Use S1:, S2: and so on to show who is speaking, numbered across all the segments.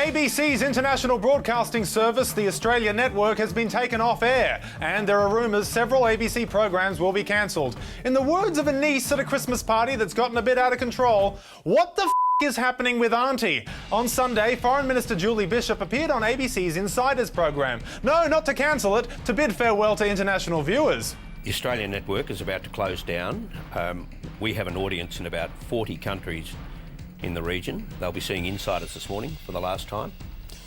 S1: ABC's international broadcasting service, the Australia Network, has been taken off air, and there are rumours several ABC programs will be cancelled. In the words of a niece at a Christmas party that's gotten a bit out of control, what the is happening with Aunty? On Sunday, Foreign Minister Julie Bishop appeared on ABC's Insiders program. No, not to cancel it, to bid farewell to international viewers.
S2: The Australian network is about to close down. We have an audience in about 40 countries in the region. They'll be seeing Insiders this morning for the last time.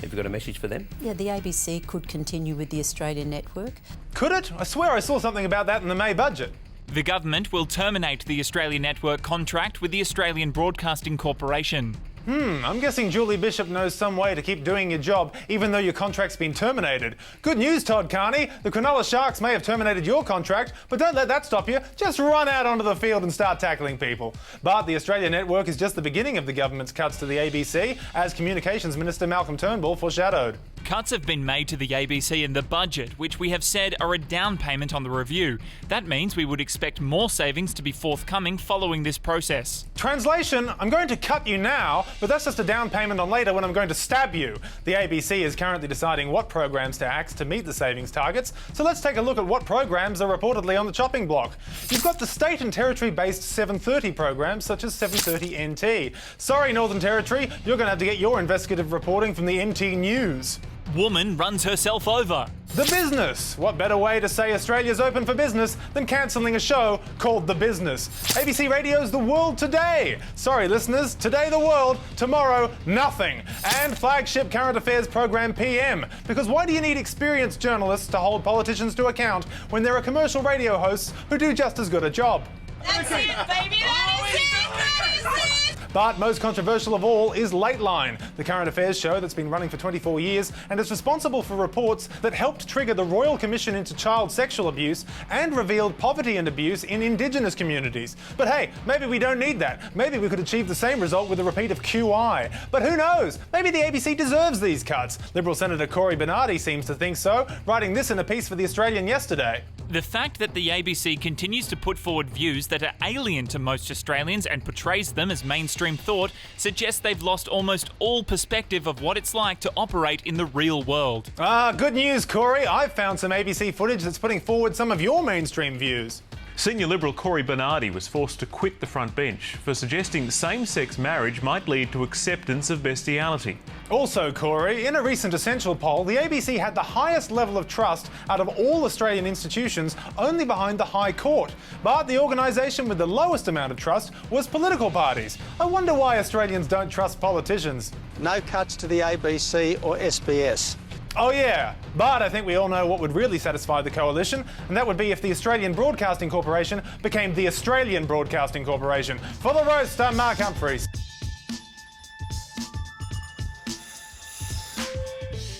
S2: Have you got a message for them?
S3: Yeah, the ABC could continue with the Australian network.
S1: Could it? I swear I saw something about that in the May budget.
S4: The government will terminate the Australian network contract with the Australian Broadcasting Corporation.
S1: I'm guessing Julie Bishop knows some way to keep doing your job even though your contract's been terminated. Good news, Todd Carney. The Cronulla Sharks may have terminated your contract, but don't let that stop you. Just run out onto the field and start tackling people. But the Australia Network is just the beginning of the government's cuts to the ABC, as Communications Minister Malcolm Turnbull foreshadowed.
S4: Cuts have been made to the ABC in the budget, which we have said are a down payment on the review. That means we would expect more savings to be forthcoming following this process.
S1: Translation, I'm going to cut you now, but that's just a down payment on later when I'm going to stab you. The ABC is currently deciding what programs to axe to meet the savings targets, so let's take a look at what programs are reportedly on the chopping block. You've got the state and territory-based 7:30 programs such as 7:30 NT. Sorry, Northern Territory, you're going to have to get your investigative reporting from the NT News.
S4: Woman runs herself over.
S1: The Business. What better way to say Australia's open for business than cancelling a show called The Business? ABC Radio's The World Today. Sorry, listeners, today the world, tomorrow nothing. And flagship current affairs program PM. Because why do you need experienced journalists to hold politicians to account when there are commercial radio hosts who do just as good a job?
S5: That's it, baby! That is it! That is it!
S1: But most controversial of all is Lateline, the current affairs show that's been running for 24 years and is responsible for reports that helped trigger the Royal Commission into Child Sexual Abuse and revealed poverty and abuse in Indigenous communities. But hey, maybe we don't need that. Maybe we could achieve the same result with a repeat of QI. But who knows? Maybe the ABC deserves these cuts. Liberal Senator Cory Bernardi seems to think so, writing this in a piece for The Australian yesterday.
S4: The fact that the ABC continues to put forward views that are alien to most Australians and portrays them as mainstream thought suggests they've lost almost all perspective of what it's like to operate in the real world.
S1: Good news, Corey. I've found some ABC footage that's putting forward some of your mainstream views.
S6: Senior Liberal Cory Bernardi was forced to quit the front bench for suggesting same-sex marriage might lead to acceptance of bestiality.
S1: Also, Corey, in a recent Essential poll, the ABC had the highest level of trust out of all Australian institutions, only behind the High Court. But the organisation with the lowest amount of trust was political parties. I wonder why Australians don't trust politicians.
S7: No cuts to the ABC or SBS.
S1: Oh yeah, but I think we all know what would really satisfy the coalition, and that would be if the Australian Broadcasting Corporation became the Australian Broadcasting Corporation. For the roast, I'm Mark Humphries.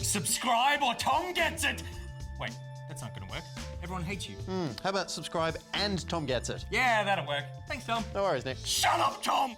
S8: Subscribe or Tom gets it! Wait, that's not gonna work. Everyone hates you.
S9: How about subscribe and Tom gets it?
S8: Yeah, that'll work. Thanks, Tom.
S9: No worries, Nick.
S8: Shut up, Tom!